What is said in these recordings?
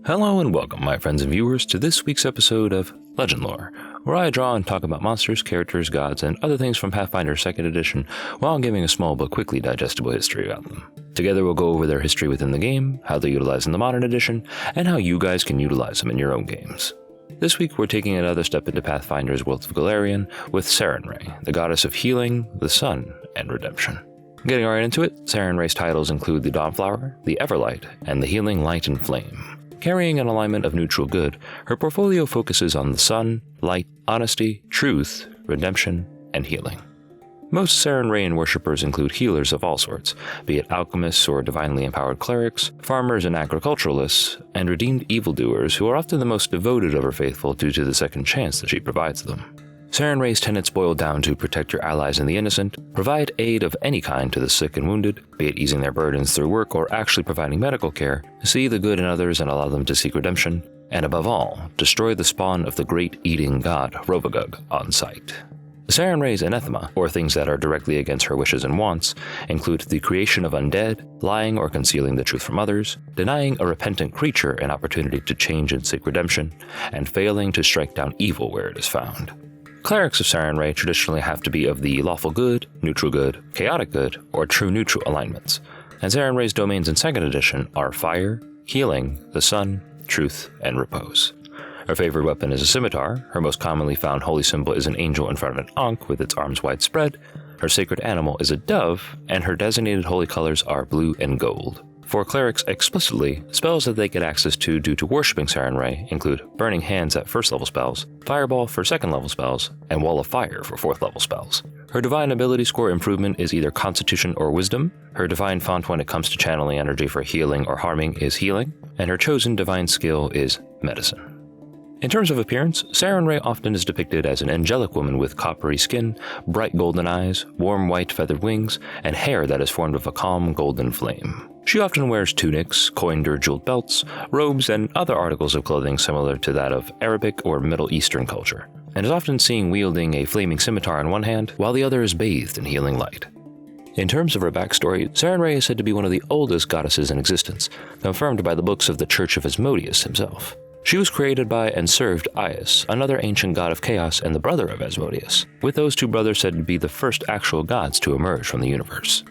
Hello and welcome, my friends and viewers, to this week's episode of Legendlore, where I draw and talk about monsters, characters, gods, and other things from Pathfinder 2nd edition while giving a small but quickly digestible history about them. Together we'll go over their history within the game, how they're utilized in the modern edition, and how you guys can utilize them in your own games. This week we're taking another step into Pathfinder's world of Golarion with Sarenrae, the goddess of healing, the sun, and redemption. Getting right into it, Sarenrae's titles include the Dawnflower, the Everlight, and the Healing Light and Flame. Carrying an alignment of neutral good, her portfolio focuses on the sun, light, honesty, truth, redemption, and healing. Most Sarenraean worshippers include healers of all sorts, be it alchemists or divinely empowered clerics, farmers and agriculturalists, and redeemed evildoers who are often the most devoted of her faithful due to the second chance that she provides them. Sarenrae's tenets boil down to protect your allies and the innocent, provide aid of any kind to the sick and wounded, be it easing their burdens through work or actually providing medical care, see the good in others and allow them to seek redemption, and above all, destroy the spawn of the great eating god Rovagug on sight. Sarenrae's anathema, or things that are directly against her wishes and wants, include the creation of undead, lying or concealing the truth from others, denying a repentant creature an opportunity to change and seek redemption, and failing to strike down evil where it is found. Clerics of Sarenrae traditionally have to be of the lawful good, neutral good, chaotic good, or true neutral alignments, and Sarenrae's domains in 2nd edition are fire, healing, the sun, truth, and repose. Her favorite weapon is a scimitar, her most commonly found holy symbol is an angel in front of an ankh with its arms wide spread, her sacred animal is a dove, and her designated holy colors are blue and gold. For clerics explicitly, spells that they get access to due to worshipping Sarenrae include Burning Hands at 1st level spells, Fireball for 2nd level spells, and Wall of Fire for 4th level spells. Her divine ability score improvement is either Constitution or Wisdom, her divine font when it comes to channeling energy for healing or harming is Healing, and her chosen divine skill is Medicine. In terms of appearance, Sarenrae often is depicted as an angelic woman with coppery skin, bright golden eyes, warm white feathered wings, and hair that is formed of a calm golden flame. She often wears tunics, coined or jeweled belts, robes, and other articles of clothing similar to that of Arabic or Middle Eastern culture, and is often seen wielding a flaming scimitar in one hand while the other is bathed in healing light. In terms of her backstory, Sarenrae is said to be one of the oldest goddesses in existence, confirmed by the books of the Church of Asmodeus himself. She was created by and served Aias, another ancient god of chaos and the brother of Asmodeus, with those two brothers said to be the first actual gods to emerge from the universe.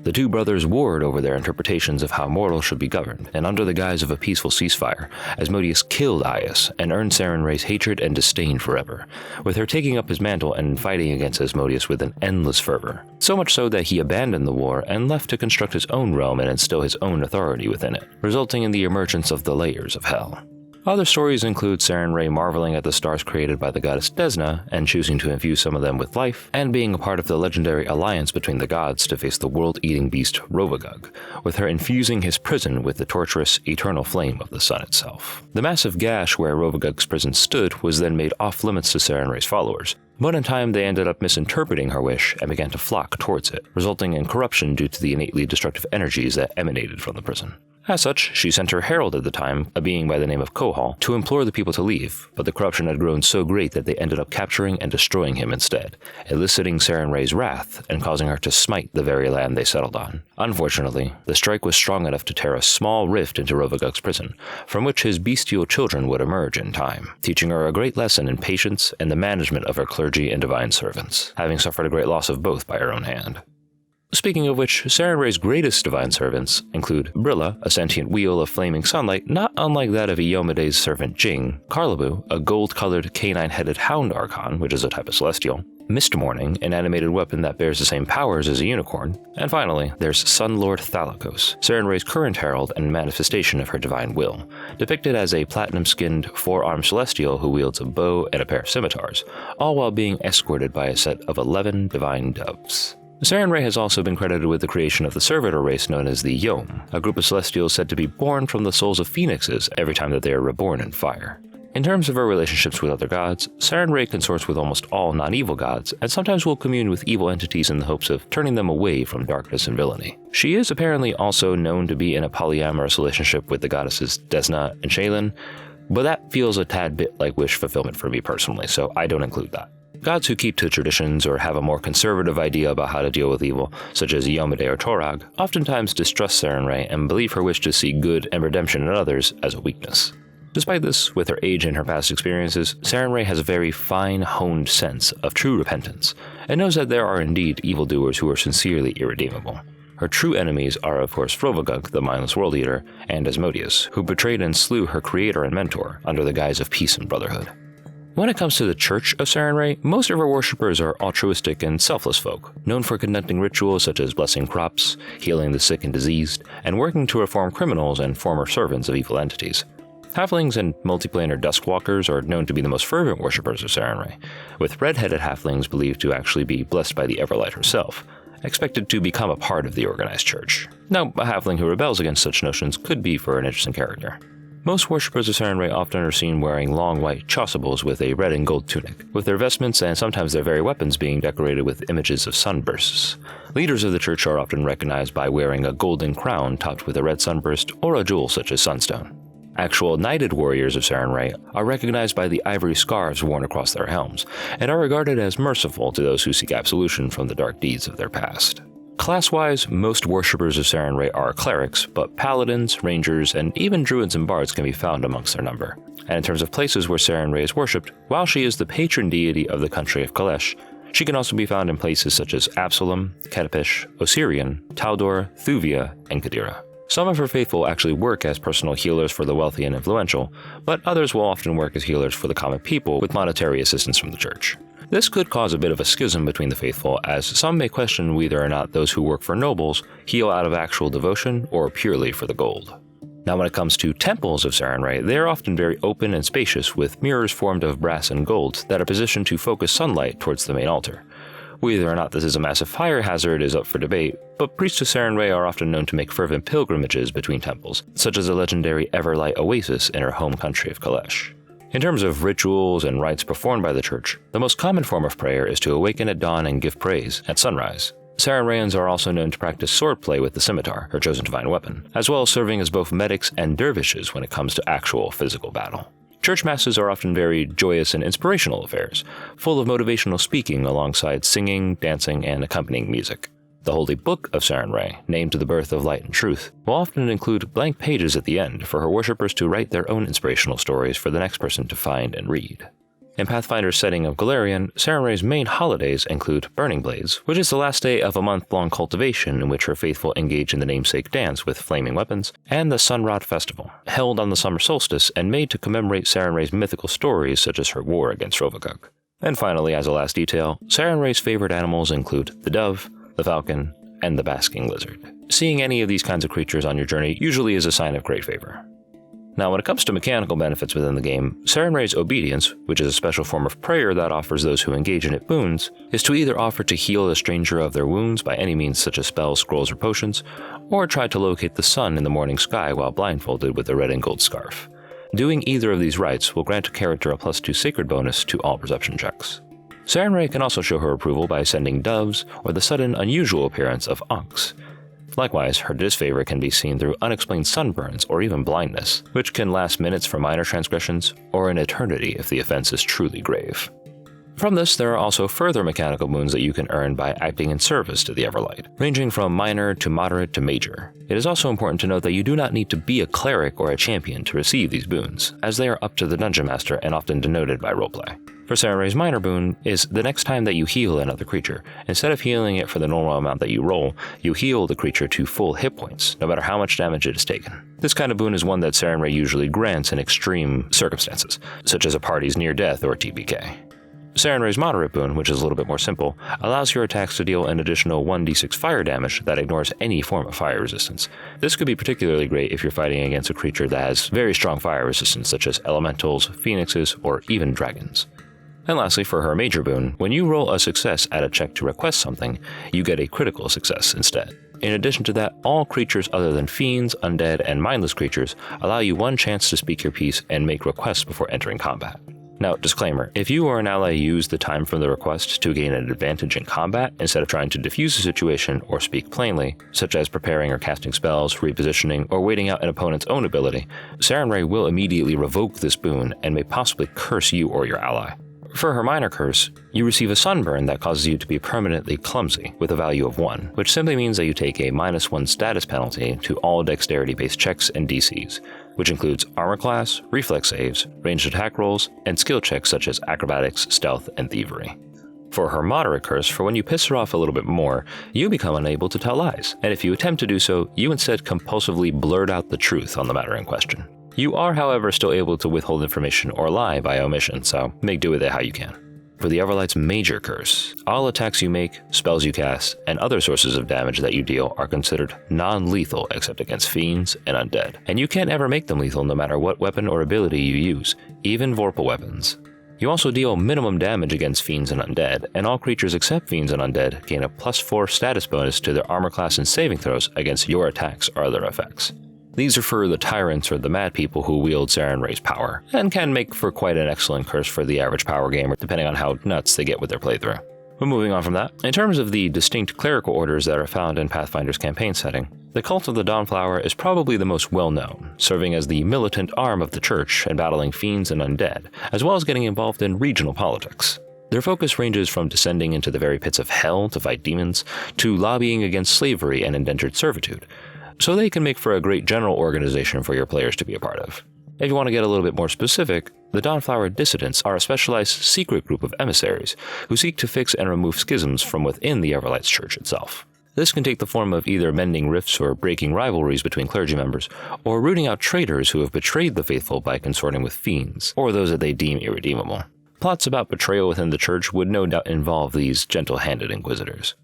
The two brothers warred over their interpretations of how mortals should be governed, and under the guise of a peaceful ceasefire, Asmodeus killed Aias and earned Sarenrae's hatred and disdain forever, with her taking up his mantle and fighting against Asmodeus with an endless fervor, so much so that he abandoned the war and left to construct his own realm and instill his own authority within it, resulting in the emergence of the layers of hell. Other stories include Sarenrae marveling at the stars created by the goddess Desna and choosing to infuse some of them with life, and being a part of the legendary alliance between the gods to face the world-eating beast Rovagug, with her infusing his prison with the torturous, eternal flame of the sun itself. The massive gash where Rovagug's prison stood was then made off-limits to Sarenrae's followers, but in time they ended up misinterpreting her wish and began to flock towards it, resulting in corruption due to the innately destructive energies that emanated from the prison. As such, she sent her herald at the time, a being by the name of Kohal, to implore the people to leave, but the corruption had grown so great that they ended up capturing and destroying him instead, eliciting Sarenrae's wrath and causing her to smite the very land they settled on. Unfortunately, the strike was strong enough to tear a small rift into Rovagug's prison, from which his bestial children would emerge in time, teaching her a great lesson in patience and the management of her clergy and divine servants, having suffered a great loss of both by her own hand. Speaking of which, Sarenrae's greatest divine servants include Brilla, a sentient wheel of flaming sunlight not unlike that of Iomede's servant Jing, Carlibou, a gold-colored canine-headed hound archon, which is a type of celestial, Mistmorning, an animated weapon that bears the same powers as a unicorn, and finally, there's Sunlord Thalakos, Sarenrae's current herald and manifestation of her divine will, depicted as a platinum-skinned, four-armed celestial who wields a bow and a pair of scimitars, all while being escorted by a set of 11 divine doves. Sarenrae has also been credited with the creation of the servitor race known as the Yom, a group of celestials said to be born from the souls of phoenixes every time that they are reborn in fire. In terms of her relationships with other gods, Sarenrae consorts with almost all non-evil gods, and sometimes will commune with evil entities in the hopes of turning them away from darkness and villainy. She is apparently also known to be in a polyamorous relationship with the goddesses Desna and Shaylin, but that feels a tad bit like wish fulfillment for me personally, so I don't include that. Gods who keep to traditions or have a more conservative idea about how to deal with evil, such as Iyomide or Torag, oftentimes distrust Sarenrae and believe her wish to see good and redemption in others as a weakness. Despite this, with her age and her past experiences, Sarenrae has a very fine-honed sense of true repentance, and knows that there are indeed evildoers who are sincerely irredeemable. Her true enemies are of course Rovagug, the mindless world eater, and Asmodeus, who betrayed and slew her creator and mentor under the guise of peace and brotherhood. When it comes to the Church of Sarenrae, most of her worshippers are altruistic and selfless folk, known for conducting rituals such as blessing crops, healing the sick and diseased, and working to reform criminals and former servants of evil entities. Halflings and multiplanar Duskwalkers are known to be the most fervent worshippers of Sarenrae, with red-headed halflings believed to actually be blessed by the Everlight herself, expected to become a part of the organized church. Now, a halfling who rebels against such notions could be for an interesting character. Most worshippers of Sarenrae often are seen wearing long white chasubles with a red and gold tunic, with their vestments and sometimes their very weapons being decorated with images of sunbursts. Leaders of the church are often recognized by wearing a golden crown topped with a red sunburst or a jewel such as sunstone. Actual knighted warriors of Sarenrae are recognized by the ivory scarves worn across their helms, and are regarded as merciful to those who seek absolution from the dark deeds of their past. Class-wise, most worshippers of Sarenrae are clerics, but paladins, rangers, and even druids and bards can be found amongst their number. And in terms of places where Sarenrae is worshipped, while she is the patron deity of the country of Kalesh, she can also be found in places such as Absalom, Katapish, Osirian, Taldor, Thuvia, and Kadira. Some of her faithful actually work as personal healers for the wealthy and influential, but others will often work as healers for the common people with monetary assistance from the church. This could cause a bit of a schism between the faithful, as some may question whether or not those who work for nobles heal out of actual devotion or purely for the gold. Now when it comes to temples of Sarenrae, they are often very open and spacious with mirrors formed of brass and gold that are positioned to focus sunlight towards the main altar. Whether or not this is a massive fire hazard is up for debate, but priests of Sarenrae are often known to make fervent pilgrimages between temples, such as the legendary Everlight oasis in her home country of Kalesh. In terms of rituals and rites performed by the church, the most common form of prayer is to awaken at dawn and give praise at sunrise. Sarenraeans are also known to practice swordplay with the scimitar, her chosen divine weapon, as well as serving as both medics and dervishes when it comes to actual physical battle. Church masses are often very joyous and inspirational affairs, full of motivational speaking alongside singing, dancing, and accompanying music. The Holy Book of Sarenrae, named to the birth of light and truth, will often include blank pages at the end for her worshippers to write their own inspirational stories for the next person to find and read. In Pathfinder's setting of Golarion, Sarenrae's main holidays include Burning Blades, which is the last day of a month-long cultivation in which her faithful engage in the namesake dance with flaming weapons, and the Sunrod Festival, held on the summer solstice and made to commemorate Sarenrae's mythical stories such as her war against Rovagug. And finally, as a last detail, Sarenrae's favorite animals include the dove, the falcon, and the basking lizard. Seeing any of these kinds of creatures on your journey usually is a sign of great favor. Now, when it comes to mechanical benefits within the game, Sarenrae's obedience, which is a special form of prayer that offers those who engage in it boons, is to either offer to heal a stranger of their wounds by any means such as spells, scrolls, or potions, or try to locate the sun in the morning sky while blindfolded with a red and gold scarf. Doing either of these rites will grant a character a +2 sacred bonus to all perception checks. Sarenrae can also show her approval by sending doves or the sudden unusual appearance of ox. Likewise, her disfavor can be seen through unexplained sunburns or even blindness, which can last minutes for minor transgressions or an eternity if the offense is truly grave. From this, there are also further mechanical boons that you can earn by acting in service to the Everlight, ranging from minor to moderate to major. It is also important to note that you do not need to be a cleric or a champion to receive these boons, as they are up to the Dungeon Master and often denoted by roleplay. For Sarenrae's minor boon is the next time that you heal another creature, instead of healing it for the normal amount that you roll, you heal the creature to full hit points, no matter how much damage it has taken. This kind of boon is one that Sarenrae usually grants in extreme circumstances, such as a party's near death or TPK. Sarenrae's moderate boon, which is a little bit more simple, allows your attacks to deal an additional 1d6 fire damage that ignores any form of fire resistance. This could be particularly great if you're fighting against a creature that has very strong fire resistance, such as elementals, phoenixes, or even dragons. And lastly, for her major boon, when you roll a success at a check to request something, you get a critical success instead. In addition to that, all creatures other than fiends, undead, and mindless creatures allow you one chance to speak your piece and make requests before entering combat. Now, disclaimer, if you or an ally use the time from the request to gain an advantage in combat instead of trying to defuse the situation or speak plainly, such as preparing or casting spells, repositioning, or waiting out an opponent's own ability, Sarenrae will immediately revoke this boon and may possibly curse you or your ally. For her minor curse, you receive a sunburn that causes you to be permanently clumsy, with a value of 1, which simply means that you take a -1 status penalty to all dexterity-based checks and DCs, which includes armor class, reflex saves, ranged attack rolls, and skill checks such as acrobatics, stealth, and thievery. For her moderate curse, for when you piss her off a little bit more, you become unable to tell lies, and if you attempt to do so, you instead compulsively blurt out the truth on the matter in question. You are, however, still able to withhold information or lie by omission, so make do with it how you can. For the Everlight's major curse, all attacks you make, spells you cast, and other sources of damage that you deal are considered non-lethal except against fiends and undead, and you can't ever make them lethal no matter what weapon or ability you use, even vorpal weapons. You also deal minimum damage against fiends and undead, and all creatures except fiends and undead gain a +4 status bonus to their armor class and saving throws against your attacks or other effects. These are for the tyrants or the mad people who wield Sarenrae's power, and can make for quite an excellent curse for the average power gamer depending on how nuts they get with their playthrough. But moving on from that, in terms of the distinct clerical orders that are found in Pathfinder's campaign setting, the Cult of the Dawnflower is probably the most well-known, serving as the militant arm of the church and battling fiends and undead, as well as getting involved in regional politics. Their focus ranges from descending into the very pits of hell to fight demons, to lobbying against slavery and indentured servitude, so they can make for a great general organization for your players to be a part of. If you want to get a little bit more specific, the Dawnflower Dissidents are a specialized secret group of emissaries who seek to fix and remove schisms from within the Everlight's church itself. This can take the form of either mending rifts or breaking rivalries between clergy members, or rooting out traitors who have betrayed the faithful by consorting with fiends, or those that they deem irredeemable. Plots about betrayal within the church would no doubt involve these gentle-handed inquisitors.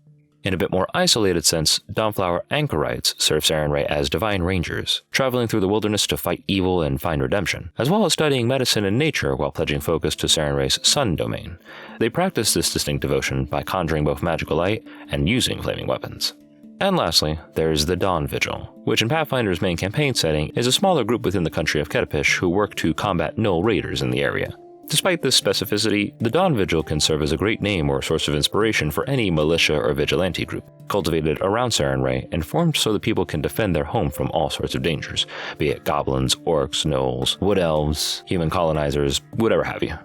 In a bit more isolated sense, Dawnflower Anchorites serve Sarenrae as divine rangers, traveling through the wilderness to fight evil and find redemption, as well as studying medicine and nature while pledging focus to Sarenrae's sun domain. They practice this distinct devotion by conjuring both magical light and using flaming weapons. And lastly, there's the Dawn Vigil, which in Pathfinder's main campaign setting is a smaller group within the country of Depiction who work to combat null raiders in the area. Despite this specificity, the Dawn Vigil can serve as a great name or source of inspiration for any militia or vigilante group, cultivated around Sarenrae and formed so that people can defend their home from all sorts of dangers, be it goblins, orcs, gnolls, wood elves, human colonizers, whatever have you.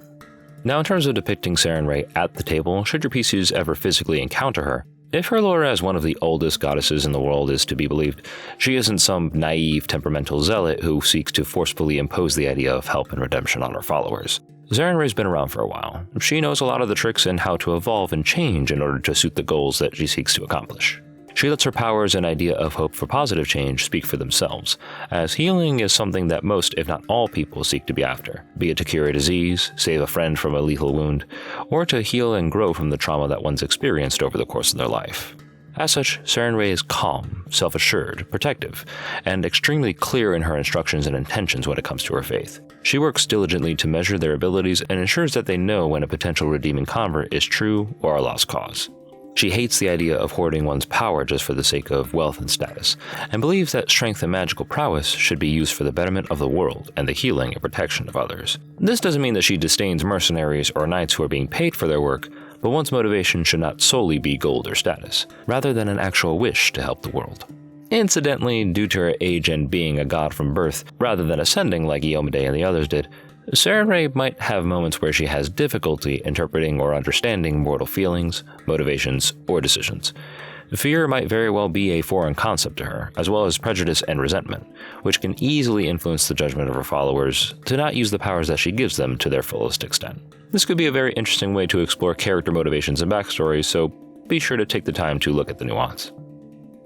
Now in terms of depicting Sarenrae at the table, should your PCs ever physically encounter her, if her lore as one of the oldest goddesses in the world is to be believed, she isn't some naive, temperamental zealot who seeks to forcefully impose the idea of help and redemption on her followers. Sarenrae's been around for a while. She knows a lot of the tricks in how to evolve and change in order to suit the goals that she seeks to accomplish. She lets her powers and idea of hope for positive change speak for themselves, as healing is something that most, if not all people, seek to be after, be it to cure a disease, save a friend from a lethal wound, or to heal and grow from the trauma that one's experienced over the course of their life. As such, Sarenrae is calm, self-assured, protective, and extremely clear in her instructions and intentions when it comes to her faith. She works diligently to measure their abilities and ensures that they know when a potential redeeming convert is true or a lost cause. She hates the idea of hoarding one's power just for the sake of wealth and status, and believes that strength and magical prowess should be used for the betterment of the world and the healing and protection of others. This doesn't mean that she disdains mercenaries or knights who are being paid for their work, but one's motivation should not solely be gold or status, rather than an actual wish to help the world. Incidentally, due to her age and being a god from birth, rather than ascending like Iomedae and the others did, Sarenrae might have moments where she has difficulty interpreting or understanding mortal feelings, motivations, or decisions. Fear might very well be a foreign concept to her, as well as prejudice and resentment, which can easily influence the judgment of her followers to not use the powers that she gives them to their fullest extent. This could be a very interesting way to explore character motivations and backstories, so be sure to take the time to look at the nuance.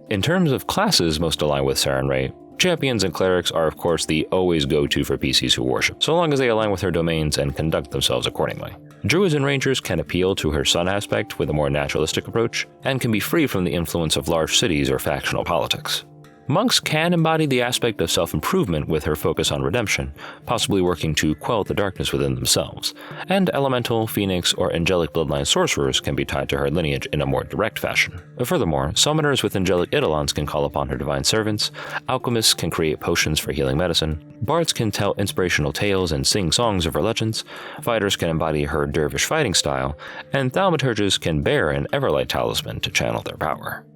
In terms of classes most aligned with Sarenrae, champions and clerics are of course the always go-to for PCs who worship, so long as they align with her domains and conduct themselves accordingly. Druids and rangers can appeal to her sun aspect with a more naturalistic approach, and can be free from the influence of large cities or factional politics. Monks can embody the aspect of self-improvement with her focus on redemption, possibly working to quell the darkness within themselves, and elemental, phoenix, or angelic bloodline sorcerers can be tied to her lineage in a more direct fashion. Furthermore, summoners with angelic eidolons can call upon her divine servants, alchemists can create potions for healing medicine, bards can tell inspirational tales and sing songs of her legends, fighters can embody her dervish fighting style, and thaumaturges can bear an Everlight talisman to channel their power.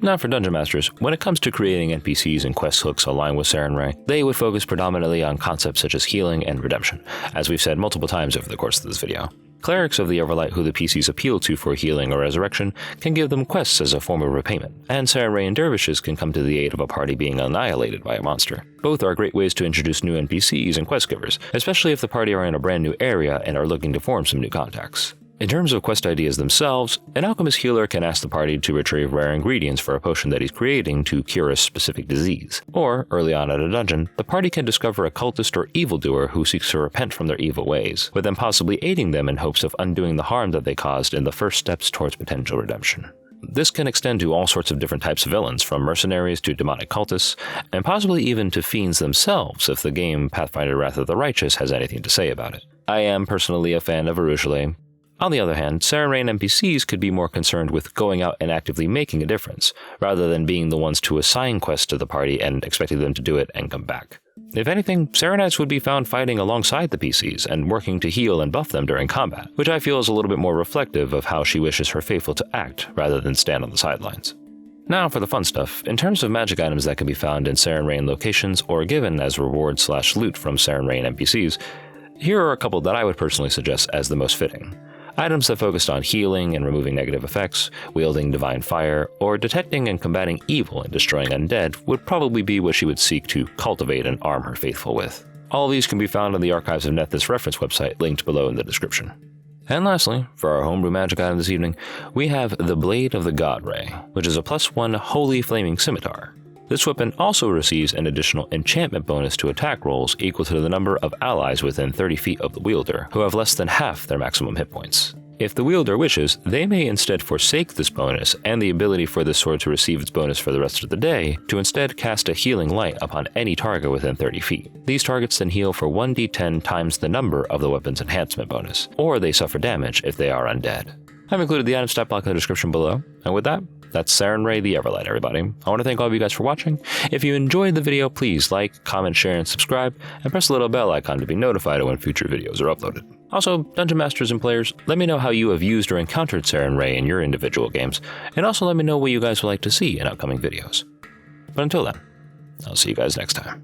Now for Dungeon Masters, when it comes to creating NPCs and quest hooks aligned with Sarenrae, they would focus predominantly on concepts such as healing and redemption, as we've said multiple times over the course of this video. Clerics of the Everlight who the PCs appeal to for healing or resurrection can give them quests as a form of repayment, and Sarenrae dervishes can come to the aid of a party being annihilated by a monster. Both are great ways to introduce new NPCs and quest givers, especially if the party are in a brand new area and are looking to form some new contacts. In terms of quest ideas themselves, an alchemist healer can ask the party to retrieve rare ingredients for a potion that he's creating to cure a specific disease. Or, early on at a dungeon, the party can discover a cultist or evildoer who seeks to repent from their evil ways, with them possibly aiding them in hopes of undoing the harm that they caused in the first steps towards potential redemption. This can extend to all sorts of different types of villains, from mercenaries to demonic cultists, and possibly even to fiends themselves if the game Pathfinder Wrath of the Righteous has anything to say about it. I am personally a fan of Roleplaying. On the other hand, Sarenrae NPCs could be more concerned with going out and actively making a difference, rather than being the ones to assign quests to the party and expecting them to do it and come back. If anything, Sarenites would be found fighting alongside the PCs and working to heal and buff them during combat, which I feel is a little bit more reflective of how she wishes her faithful to act, rather than stand on the sidelines. Now for the fun stuff. In terms of magic items that can be found in Sarenrae locations or given as reward/loot from Sarenrae NPCs, here are a couple that I would personally suggest as the most fitting. Items that focused on healing and removing negative effects, wielding divine fire, or detecting and combating evil and destroying undead would probably be what she would seek to cultivate and arm her faithful with. All of these can be found on the Archives of Nethys reference website linked below in the description. And lastly, for our homebrew magic item this evening, we have the Blade of the Godray, which is a +1 Holy Flaming Scimitar. This weapon also receives an additional enchantment bonus to attack rolls equal to the number of allies within 30 feet of the wielder, who have less than half their maximum hit points. If the wielder wishes, they may instead forsake this bonus and the ability for this sword to receive its bonus for the rest of the day to instead cast a healing light upon any target within 30 feet. These targets then heal for 1d10 times the number of the weapon's enhancement bonus, or they suffer damage if they are undead. I've included the item stat block in the description below, and with that, that's Sarenrae the Everlight, everybody. I want to thank all of you guys for watching. If you enjoyed the video, please like, comment, share, and subscribe, and press the little bell icon to be notified when future videos are uploaded. Also, Dungeon Masters and players, let me know how you have used or encountered Sarenrae in your individual games, and also let me know what you guys would like to see in upcoming videos. But until then, I'll see you guys next time.